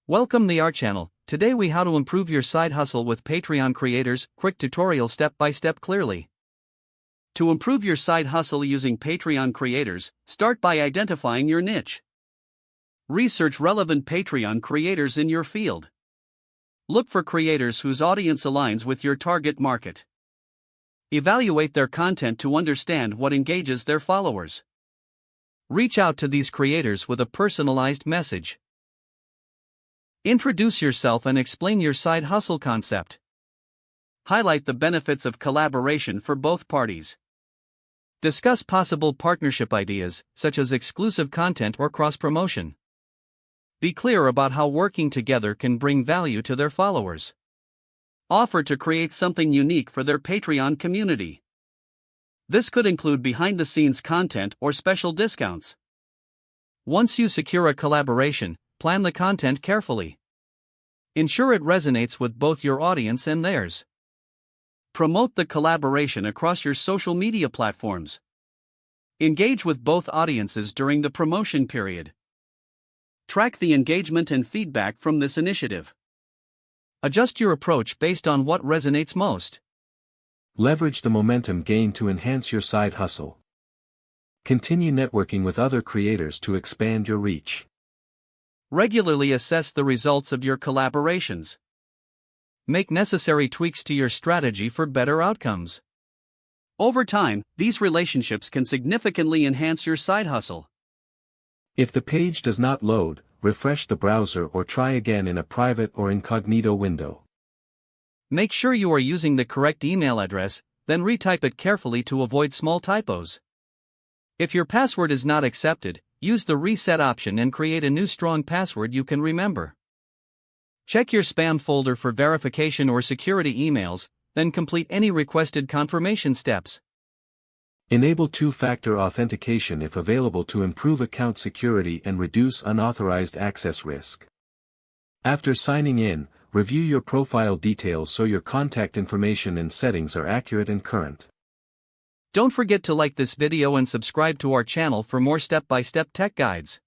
Welcome to our channel. Today we how to improve your side hustle with Patreon creators, quick tutorial step by step clearly. To improve your side hustle using Patreon creators, start by identifying your niche. Research relevant Patreon creators in your field. Look for creators whose audience aligns with your target market. Evaluate their content to understand what engages their followers. Reach out to these creators with a personalized message. Introduce yourself and explain your side hustle concept. Highlight the benefits of collaboration for both parties. Discuss possible partnership ideas, such as exclusive content or cross-promotion. Be clear about how working together can bring value to their followers. Offer to create something unique for their Patreon community. This could include behind-the-scenes content or special discounts. Once you secure a collaboration, plan the content carefully. Ensure it resonates with both your audience and theirs. Promote the collaboration across your social media platforms. Engage with both audiences during the promotion period. Track the engagement and feedback from this initiative. Adjust your approach based on what resonates most. Leverage the momentum gained to enhance your side hustle. Continue networking with other creators to expand your reach. Regularly assess the results of your collaborations. Make necessary tweaks to your strategy for better outcomes. Over time, these relationships can significantly enhance your side hustle. If the page does not load, refresh the browser or try again in a private or incognito window. Make sure you are using the correct email address, then retype it carefully to avoid small typos. If your password is not accepted, use the reset option and create a new strong password you can remember. Check your spam folder for verification or security emails, then complete any requested confirmation steps. Enable two-factor authentication if available to improve account security and reduce unauthorized access risk. After signing in, review your profile details so your contact information and settings are accurate and current. Don't forget to like this video and subscribe to our channel for more step-by-step tech guides.